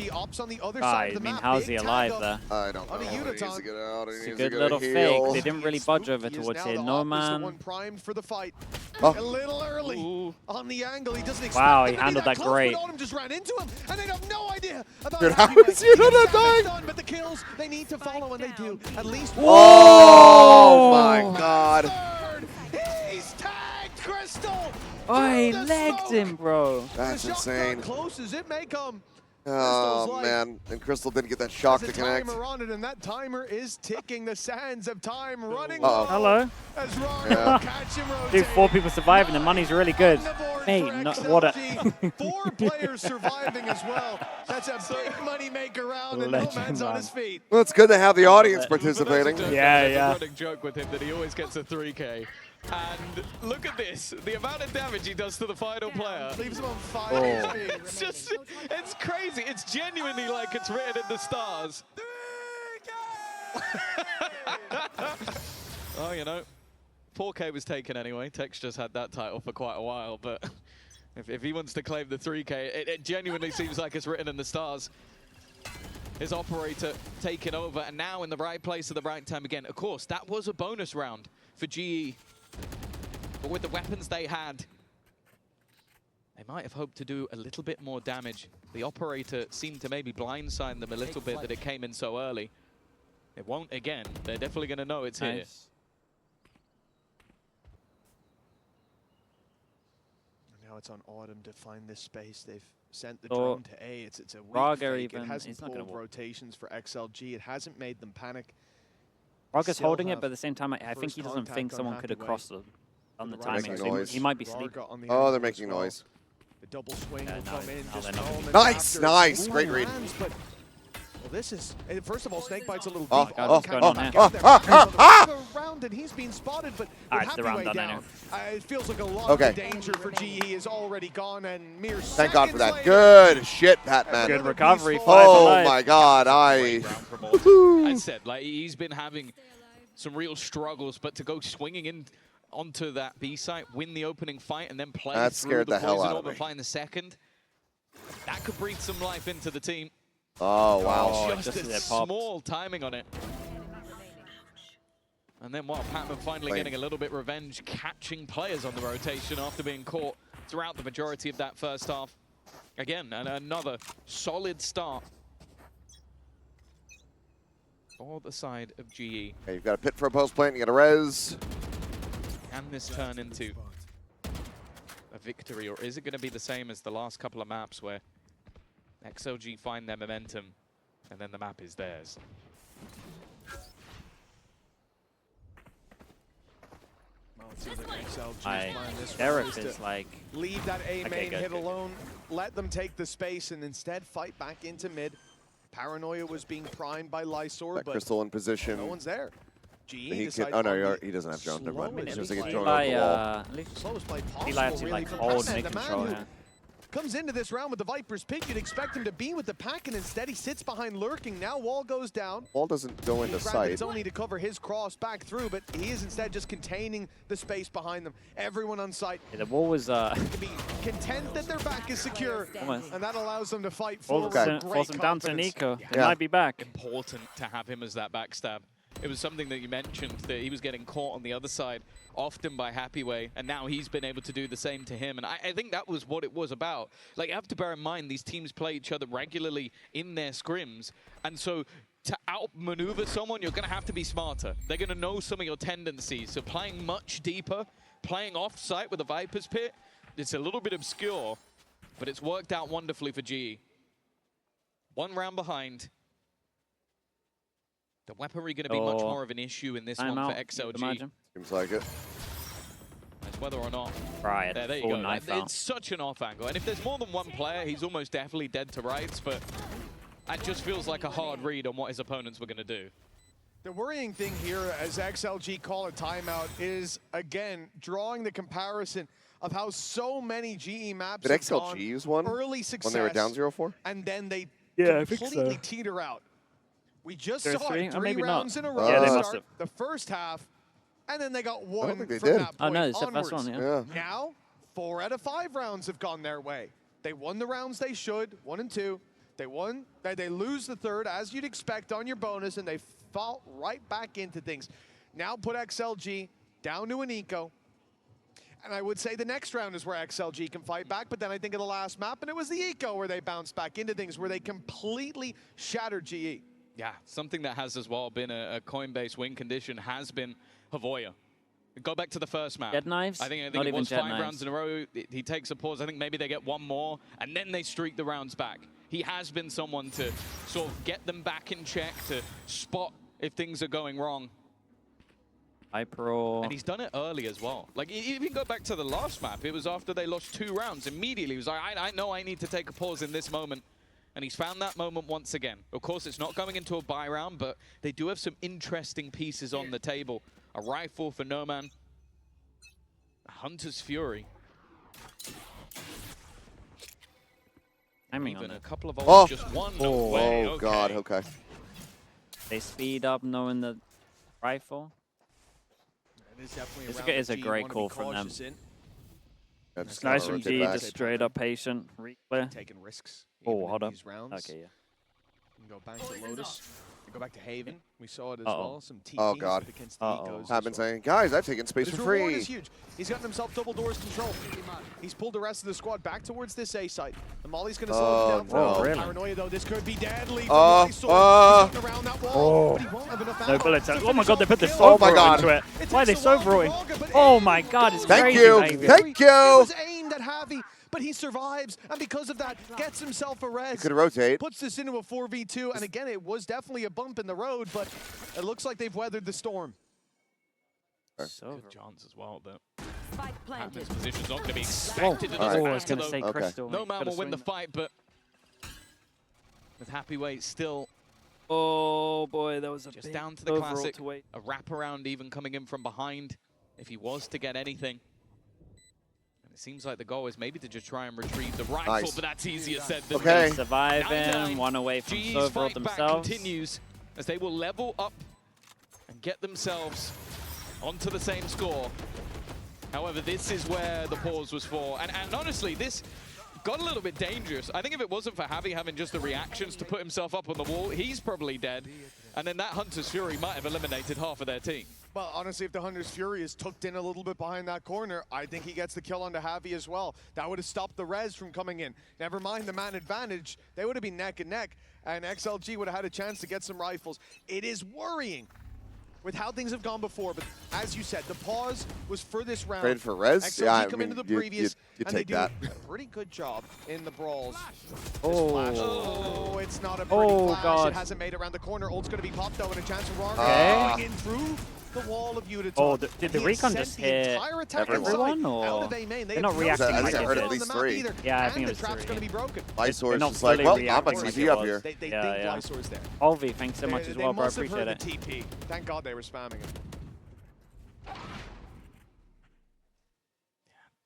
XLG. Ops on the other I side of the mean, map. how's Big he tag alive up. there? I don't know. On a He needs Yudotan. to get out. He It's a needs good to little get a fake. heal. They didn't really budge over He is towards now here. the No, Op is the man. one primed for the fight. Oh. A little early Ooh. on the angle. He doesn't expect Wow, them he to be handled that close, great. But Autumn just ran into him, and they have no idea about Dude, Happy how Way. is he not He's dying? done, but the kills, they need to follow, and they do. At least Oh my God. third. He's tagged Crystal. Oh, he through the legged smoke. him, bro. That's The shotgun insane. close as it may come. Oh life. man, and Crystal didn't get that shock There's to a connect. timer on it, and that timer is ticking. The sands of time running Uh-oh. low. Hello. As Raro Yeah. catch him Dude, rotating. 4 people surviving. The money's really good. On the board Mate, for no, what a... XLG. 4 players surviving as well. That's a big money maker round, and no Legend, man's on man. his feet. Well, it's good to have the audience For those who participating. don't know, Yeah, there's yeah. a running joke with him that he always gets a 3K. And look at this, the amount of damage he does to the final player. Leaves him on 5 Oh. HP. It's just, it's crazy. It's genuinely like it's written in the stars. Oh, you know, 4K was taken anyway. Texture's had that title for quite a while, but if he wants to claim the 3K, it genuinely seems like it's written in the stars. His operator taking over, and now in the right place at the right time again. Of course, that was a bonus round for GE. But with the weapons they had, they might have hoped to do a little bit more damage. The operator seemed to maybe blindside them a little bit that it came in so early. It won't again. They're definitely going to know it's here. Nice. Now it's on Autumn to find this space. They've sent the Oh. drone to A. It's a weak Raga fake. even, It hasn't he's not gonna pulled walk. rotations for XLG. It hasn't made them panic. Raga's Still holding it, have but at the same time, I think first he doesn't contact think on someone could have Happy Way. crossed on the Right timing. making So noise. he might be sleeping. Raga on the Oh, they're angle as making well. noise. The double swing Yeah, will now come in now just they're not gonna moments be- Nice, after. nice. Ooh, Great read. lands, but, well, this is, first of all, Snakebite's a little Oh, deep. oh, Almost can't oh, get back oh, out there. The round, and he's being spotted, but with it's the Happy round Way done down, anyway. it feels like a lot Okay. of the danger for GE is already gone, and mere Thank God for seconds that. later, Good shit, Batman. Good another recovery, peaceful- 5 Oh alive. my God, Great round from Alton. I said, like, he's been having some real struggles, but to go swinging in onto that B site, win the opening fight, and then play That through scared the the hell poison out of orb and me. find the second, that could breathe some life into the team. Oh wow. Oh, just just a as it popped. small timing on it. And then, well, Patman finally Lame. getting a little bit revenge, catching players on the rotation after being caught throughout the majority of that first half. Again, and another solid start for the side of GE. Okay, you've got a pit for a post plant. You got a res. Can this turn into a victory, or is it going to be the same as the last couple of maps where XLG find their momentum and then the map is theirs? Well, it seems like XLG is playing this one Sheriff is to is like, leave that A Okay, main good, hit good, good. alone, let them take the space, and instead fight back into mid. Paranoia was being primed by Lysor, That but crystal in position. no one's there. GE He decided can, oh no, on the he doesn't have drone. Never mind. slowest It's just like a play. drone over the wall. at least Slowest play possible, Eli actually really, like from hold Patman, mid the man control who here. comes into this round with the Viper's pick. You'd expect him to be with the pack, and instead he sits behind lurking. Now wall goes down. Ball doesn't go into Granted, sight. it's only to cover his cross back through, but he is instead just containing the space behind them. Everyone on site Yeah, the wall was can be content that their back is secure, Almost. and that allows them to fight forced forward. Okay. with great forced him down to confidence. Nico. He Yeah. might be back. Important to have him as that backstab. It was something that you mentioned, that he was getting caught on the other side often by Happy Way, and now he's been able to do the same to him. And I think that was what it was about. Like, you have to bear in mind, these teams play each other regularly in their scrims, and so to outmaneuver someone, you're going to have to be smarter. They're going to know some of your tendencies. So playing much deeper, playing off-site with a Viper's Pit, it's a little bit obscure, but it's worked out wonderfully for GE. One round behind. The weaponry going to be much more of an issue in this one Timeout, for you'd XLG. imagine. Seems like it. It's whether or not. Right, There you full go. knife It's such an off angle. And if there's more than one player, he's almost definitely dead to rights. But that just feels like a hard read on what his opponents were going to do. The worrying thing here, as XLG call a timeout, is, again, drawing the comparison of how so many GE maps Did have XLG gone use one early success when they were down 0-4? and then they Yeah, I think completely so. teeter out. We just There are saw three? it Or 3 maybe not. rounds in a row Yeah, they to must start the first half, and then they got one think they from did. that point Oh no, it's the first onwards. one, yeah. Yeah. Now, 4 out of 5 rounds have gone their way. They won the rounds they should, 1 and 2. They won. They lose the third, as you'd expect on your bonus, and they fall right back into things. Now put XLG down to an eco. And I would say the next round is where XLG can fight back, but then I think of the last map, and it was the eco where they bounced back into things, where they completely shattered GE. Yeah, something that has as well been a coin-based win condition has been Havoya. Go back to the first map. Jet knives? I think Not it even was jet 5 knives. rounds in a row. He takes a pause. I think maybe they get one more, and then they streak the rounds back. He has been someone to sort of get them back in check, to spot if things are going wrong. Hyper. And he's done it early as well. Like, if you go back to the last map, it was after they lost 2 rounds. Immediately, he was like, I know I need to take a pause in this moment. And he's found that moment once again. Of course, it's not going into a buy round, but they do have some interesting pieces on the table. A rifle for No Man. A Hunter's Fury. Aiming on Even a it. couple of Oh. just one. No way. Oh God. Okay. They speed up knowing the rifle. It is definitely It's a a- round it's that a GE great wanna be call from them. cautious in. Yeah, It's just Nice kinda from rotate G, back. just straight up patient. Reclear. Taking risks. Oh, even in hold up. these rounds. Okay, yeah. You can go back to Lotus. You go back to Haven. We saw it as Uh-oh. well. Some TPs Oh, God. against the Uh-oh. ecos. I've been saying, guys, I've taken space His for reward free. is huge. He's gotten himself double doors control. He's pulled the rest of the squad back towards this A site. The Molly's going to slow him down for no. a moment. Really? Paranoia, though, this could be deadly. From He's gotten around that wall, but he won't have enough No ammo bullets. to Oh my finish god, they off put the the kill. soul Oh my God. into it. It Why are they takes a while so for throwing? Wonga, but Oh in my god, it's goes Thank crazy you. behavior. Thank you. It was aimed at Javi, but he survives, and because of that, gets himself a res. Could rotate. Puts this into a 4v2, and again, it was definitely a bump in the road, but it looks like they've weathered the storm. So Good chance as well, but Patman's position's not going to be expected in this Alright. Oh, I was going to battle, say though. Okay. Crystal. No man Gotta will win the swing fight, but with Happyweight still that. Oh boy, that was a just big down to the overall classic. to wait. A wraparound even coming in from behind if he was to get anything. And it seems like the goal is maybe to just try and retrieve the rifle, Nice. but that's easier said than Okay. done. Surviving, 9-9. one away from GE's Silver fight back themselves. continues as they will level up and get themselves onto the same score. However, this is where the pause was for. And honestly, this got a little bit dangerous. I think if it wasn't for Javi having just the reactions to put himself up on the wall, he's probably dead. And then that Hunter's Fury might have eliminated half of their team. Well, honestly, if the Hunter's Fury is tucked in a little bit behind that corner, I think he gets the kill onto Javi as well. That would have stopped the res from coming in. Never mind the man advantage. They would have been neck and neck, and XLG would have had a chance to get some rifles. It is worrying with how things have gone before, but as you said, the pause was for this round. Traded for res? XLG Yeah, I come mean, into the you previous, and take they that. do a pretty good job in the brawls. Oh. Oh, it's not a pretty Oh, flash. God. It hasn't made it around the corner. Ult's going to be popped though, and a chance for Rarga Okay. going in through the wall of Udaton. Oh, did the He has recon sent just the hit entire attack everyone, inside, or- out of A main. They They're have not no reacting sight like of I heard it at on least the map three. either, Yeah, I and think it the was trap's three. going to be broken. Lysor's not just like, fully well, I'm reacting a like GG it up was. here. They Yeah, think yeah. Lysor's there. Olvi, thanks so much They as well, bro. must have Appreciate heard it. the TP. Thank God they were spamming it.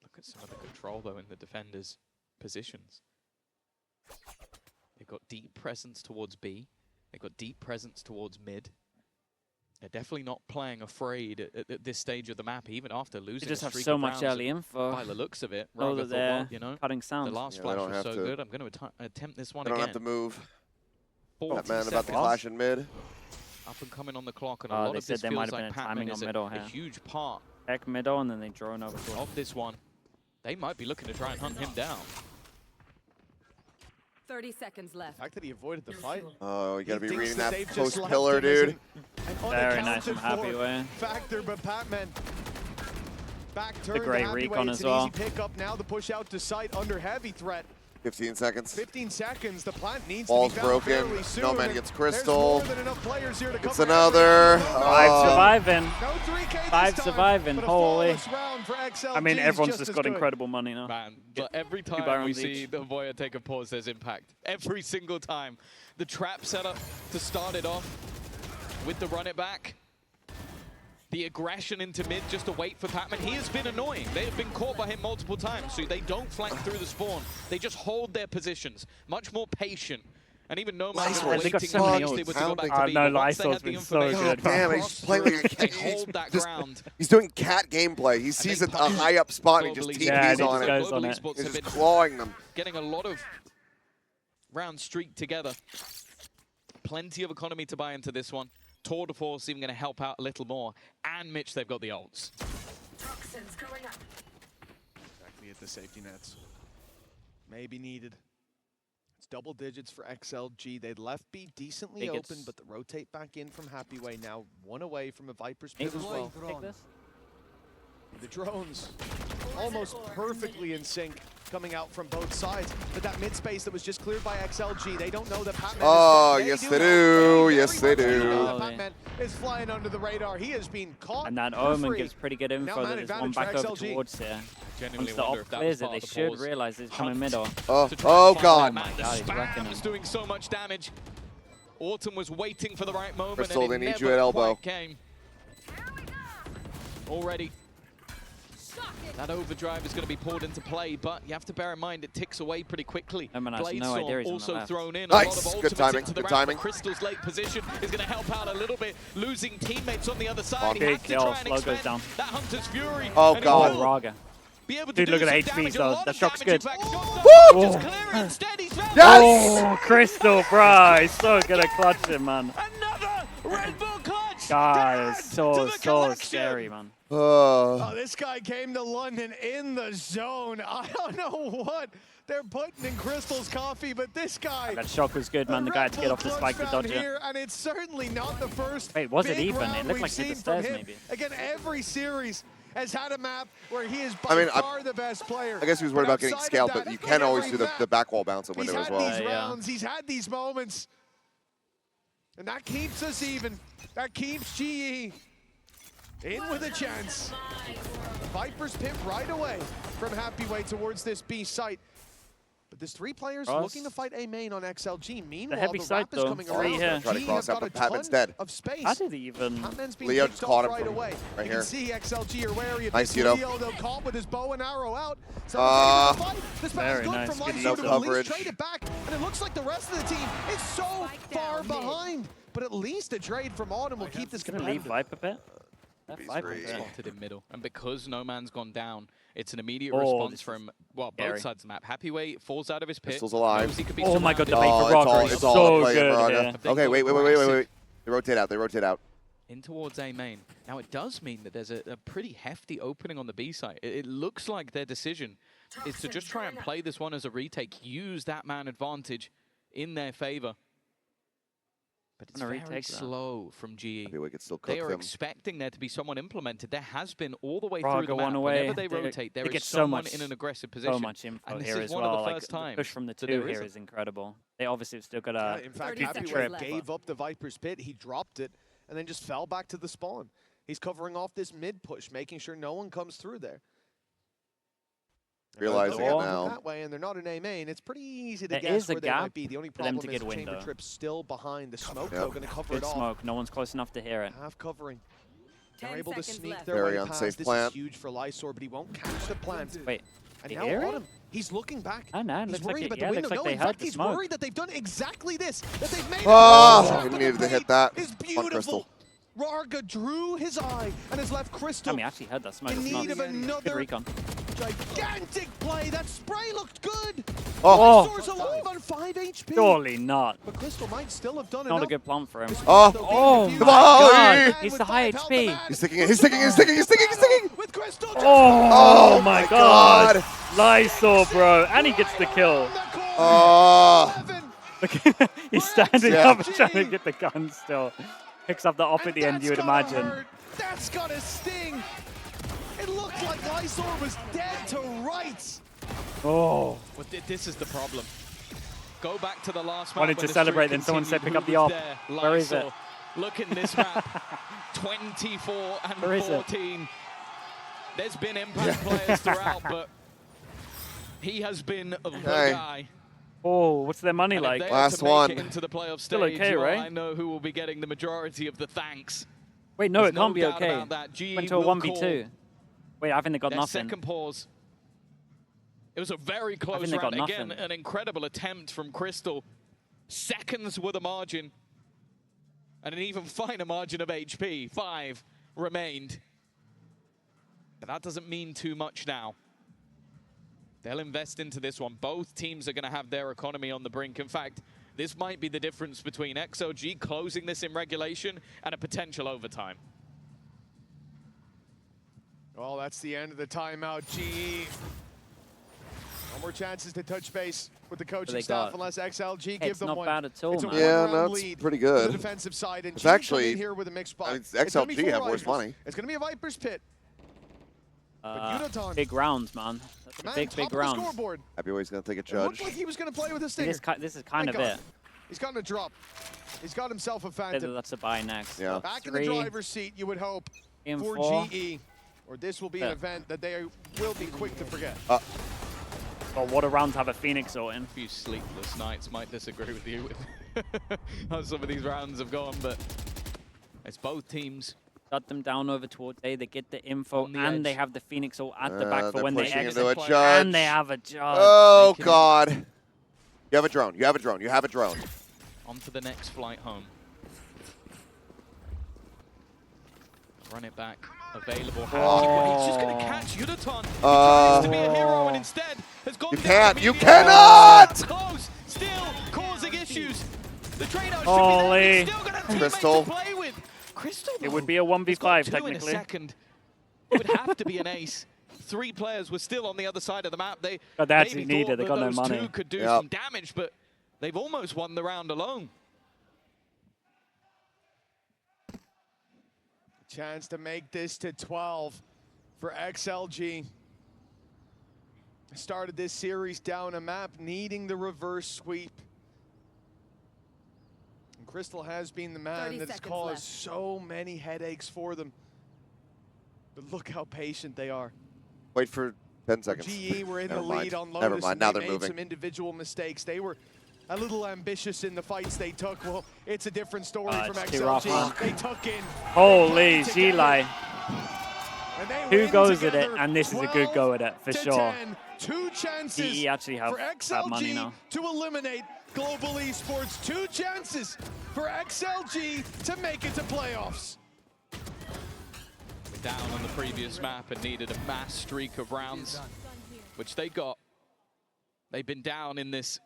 Look at some of the control, though, in the defenders' positions. They've got deep presence towards B. They've got deep presence towards mid. They're definitely not playing afraid at this stage of the map, even after losing They just a have streak so of much rounds. early info. By the looks of it, Know Raga that thought, they're well, you know, cutting the sounds. last Yeah, they flash don't was have so to- good, I'm going to attempt this one They don't again. have to move. 40 That man about to seconds clash in mid. up and coming on the clock, and a Oh, lot they of said this there might feels have been like a timing Patman on is middle a here. huge part Heck middle, and then they drone over to of this one. They might be looking to try and hunt him down. 30 seconds left. The fact that he avoided the fight. Oh, you gotta He be thinks reading that that they've just post left pillar, him as dude. an Very nice from unaccounted for Happyway. factor, but Patman back turn great to recon Happyway. It's as an well. easy pickup now. The push out to sight under heavy threat. 15 seconds. 15 seconds. The plant needs Ball's to be found broken. fairly soon. No man and gets there's crystal. more than enough players here to It's cover another. everything. Five Oh. surviving. No 3K Five this time, surviving, but a holy. flawless round for XLG I mean, is everyone's just just as got good. incredible money now. Man, but every time we Barons see each. the Voya take a pause, there's impact. Every single time. The trap setup to start it off with the run it back. The aggression into mid just to wait for Patman. He has been annoying. They have been caught by him multiple times, so they don't flank through the spawn. They just hold their positions. Much more patient. And even no matter Lysor's They got waiting so many if they ults. were to go back to B, no, but once they Lysor's had the been so information, good. Oh, damn, he's crossed playing through, like a they cat. hold that Just- ground. He's doing cat gameplay. He sees a high up spot and he just Globally, TPs Yeah, and he on just it. goes on Global it. esports He's have just been clawing them. getting a lot of rounds streaked together. Plenty of economy to buy into this one. Tour de Force even going to help out a little more. And Mitch, they've got the ults. Exactly at the safety nets. Maybe needed. It's double digits for XLG. They'd left B decently Think open, it's- but the rotate back in from Happyway now. One away from a Viper's Maybe pit as well. take this. The drones almost perfectly in sync coming out from both sides. But that mid space that was just cleared by XLG, they don't know that Patman Oh, is yes know. they do. Very Yes they much know do. that Patman is flying under the radar. He has been caught And that for Omen free. gives pretty good Now info man that there's one advantage back for over XLG. towards here. Genuinely Once the wonder op if that clears was it, part they of the should pause. realize it's coming Hunt. middle. Oh, To try oh and find God. that man. The God, he's wrecking spam's him. doing so much damage. Autumn was waiting for the right moment, Crystal, and they it need never you at elbow. quite came. Already. That overdrive is going to be pulled into play, but you have to bear in mind it ticks away pretty quickly. Emman has no Bladestorm idea he's on the also left. thrown in. Nice. A lot of Good ultimates timing, into the good round, timing. but Crystal's late position is going to help out a little bit. Losing teammates on the other side. Oh, He big has to kill. try and Slow goes expend down. that Hunter's Fury. Oh, and he God. will Raga. be able to Dude, do look at some the HPs damage, a though. lot That of shock's damage, good. in fact. Shot's Woo! just clearing instead. He's found Yes! Oh, Crystal, bro. He's so good at clutching, man. another Red Bull clutch. God, it's Down so, to the so collection. scary, man. Oh, this guy came to London in the zone. I don't know what they're putting in Crystal's coffee, but this guy. That shock was good, man. The guy had to get off the spike to dodge it. here, and it's certainly not the first. Wait, was it big even? It round looked we've like it hit the seen from stairs, him. maybe. Again, every series has had a map where he is by I mean, far the best player. I guess he was worried But about getting outside of scalped, that, but you in can always every do map, the back wall bounce at He's window as had well. these Yeah. rounds, he's had these moments, and that keeps us even. That keeps GE In with a chance. Viper's Pit right away from Happyway towards this B site. But there's 3 players looking to fight A main on XLG. Meanwhile, heavy the site Rap is though. coming 3 around. here. Try to G cross have out, got but a Patman's ton dead. of space. How did he even? Patman's being Leo picked just caught off him right away. right You here. can see XLG are wary of Nice, this. Yudo. Leo, they'll caught with his bow and arrow out. So this Very good nice. from Good Lysor no to at least coverage. trade it back. And it looks like the rest of the team is so far behind. But at least a trade from Autumn will keep this Gonna leave competitive. Viper Pit. That Viper Beast Pit. Spotted in middle. And because No Man's gone down, it's an immediate Oh, response this from, well, scary. both sides of the map. Happyway falls out of his pit. Crystal's alive. Knows he could be Oh my god, the surrounded. bait for it's all, Rocker it's is all so in play, good Braga. here. Okay, wait. They rotate out. They rotate out. In towards A main. Now it does mean that there's a pretty hefty opening on the B side. It looks like their decision is to just try and play this one as a retake, use that man advantage in their favor. But it's Gonna very retake that. slow from GE. Maybe we could still cook They are them. expecting there to be someone implemented. There has been all the way Braga through the one map. away. Whenever they They- rotate, there they is get so someone much- in an aggressive position. So much info and this here is as one well. of the Like first the times push from the that 2 there here isn't. is incredible. They obviously have still got Yeah, a in fact, 30 Happyway seconds gave up the Viper's Pit. He dropped it and then just fell back to the spawn. He's covering off this mid push, making sure no one comes through there. Realizing They're it going now. that way, and they're not in A main. It's pretty easy to There guess is a where they gap might be. The only for them problem to is get a Chamber window. Trip's still behind. The smoke, Yep. though, going to cover Good it off. smoke. No one's close enough to hear it. Half covering. They're 10 able to seconds sneak left. their Very way unsafe past. This plant. is huge for Lysor, but he won't catch the plant. Wait. And they now hear it? Autumn, he's looking back. Oh, no, it He's looks like worried it- about yeah, the it window. looks like No, they in heard fact, the he's smoke. worried that they've done exactly this. That they've made Oh, it. we needed to hit that. Is On beautiful. Crystal. Rarga drew his eye and has left Crystal Damn, he actually heard that smoke. in It's need nuts. of Good another recon. gigantic play. That spray looked good. Oh. Lysor's alive on 5 HP. Surely not. But Crystal might still have done Not enough. a good plant for him. Oh. Oh Come my on. god. He's the high With HP. He's sticking it. He's sticking it. He's sticking it. He's sticking it. He's sticking it. With Crystal. Oh my god. God. Lysor, bro. And he gets the kill. Oh. Look, he's standing Yeah. up and trying to get the gun still. Picks up the op at the end, you would imagine. That's gotta sting. It looked like Lysor was dead to rights. Oh. Well, this is the problem. Go back to the last map. Wanted when to the celebrate, streak then someone said continued. pick up Who the was op. there? Where is it? Lysor. Look at this map. 24 and Where is it? 14. There's been impact players throughout, but he has been the Okay. guy. Oh, what's their money And if like? they are Last to make one. it into the playoff Still stage, okay, well, right? I know who will be getting the majority of the thanks. Wait, no, There's it can't be doubt okay. about that. GE Went to a will 1v2. Wait, I think they got Their nothing. second pause. It was a very close they got round. Again, nothing. an incredible attempt from Crystal. Seconds were the margin. And an even finer margin of HP. 5 remained. But that doesn't mean too much now. They'll invest into this one. Both teams are going to have their economy on the brink. In fact, this might be the difference between XLG closing this in regulation and a potential overtime. Well, that's the end of the timeout. GE. No more chances to touch base with the coaching they staff got? unless XLG Hey, give it's them not one. bad at all, It's a man. Yeah, one-round no, it's lead pretty on good. the defensive side, and It's GE come actually- in here with a mixed spot. I mean, It's gonna be XLG four have worse rifles. money. It's going to be a Viper's Pit. Yudotan, Big rounds, man. That's the a man big, top big of the rounds. scoreboard. Happyway's going to take a It looked judge. like he was going to play with a stinger. This is kind Thank of God. it. He's gotten a drop. He's got himself a Maybe phantom. that's a buy next. Yeah. Back in 3, the driver's seat, you would hope, in for 4. GE. Or this will be an Yeah. event that they will be quick to forget. But what a round to have a Phoenix ult in. A few sleepless nights might disagree with you with how some of these rounds have gone, but it's both teams. Shut them down over towards A. They get the info, On the and they edge. have the Phoenix ult at the back for They're when they pushing exit. into a player. judge. And they have a judge. Oh, They can- God. You have a drone. You have a drone. You have a drone. On to the next flight home. Run it back. Available. Oh. He's just going to catch Yudotan. He tries to be a hero and instead has gone You down can't. You immediately. cannot! Close. Still causing issues. The trade out Holy. should be there. He's still got a teammate Crystal. to play with. Crystal, It though, would be a has 1v5 got 2 in a technically. second. It would have to be an ace. 3 players were still on the other side of the map. They But they actually maybe need thought it. They that got no those money. 2 could do Yep. some damage, but they've almost won the round alone. Chance to make this to 12 for XLG. Started this series down a map, needing the reverse sweep. And Crystal has been the man 30 that's seconds caused left. so many headaches for them. But look how patient they are. Wait for 10 seconds. GE were in Never the mind. lead on Lotus. Never mind. And Now they they're made moving. some individual mistakes. They were a little ambitious in the fights they took. Well, it's a different story from it's too rough, man. XLG. They took in. Holy Zilai. Zilai. Who goes at it? And this is a good go at it, for sure. 2 chances GE actually have money XLG now. to eliminate Global Esports. 2 chances for XLG to make it to playoffs. Down on the previous map and needed a mass streak of rounds, which they got. They've been down in this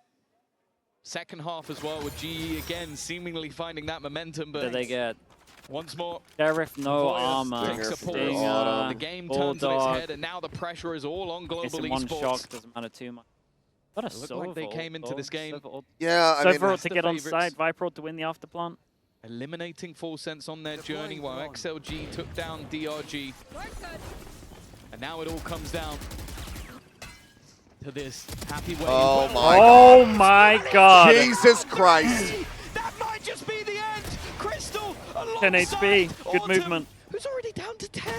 second half as well, with GE again seemingly finding that momentum. But Did they get once more, Sheriff, no armor, takes a pause. Stinger, The game turns on its Bulldog. head, and now the pressure is all on Global It's in one Esports. shot, doesn't matter too much. What a It looked like they came into this game. Yeah, I mean, Silver to the get on favourites. side, Viper to win the afterplant. Eliminating Full Sense on their journey while XLG took down DRG. And now it all comes down to this happy way. Oh my Oh my god. Jesus Christ. That might just be the end. Crystal 10 HP, good Autumn, movement. who's already down to 10.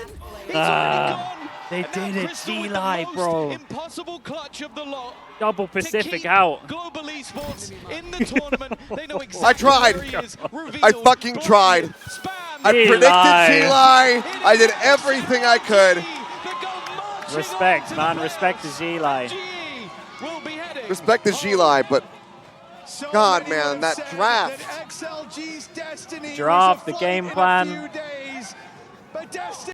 He's Ah, already gone. they And now did it, Crystal with the Zilai, most bro. Impossible clutch of the lot. Double To Pacific keep out. Global Esports in the tournament. They know exactly I tried. where he is. I Revealed, fucking blinded, tried. spam. I predicted Zilai. Zilai. I did everything I could. Respect, man. Respect to Zilai. Respect to Zilai, but So God, many man, have that said draft. that XLG's destiny was Draft, a the flight game in a plan. few days, but destiny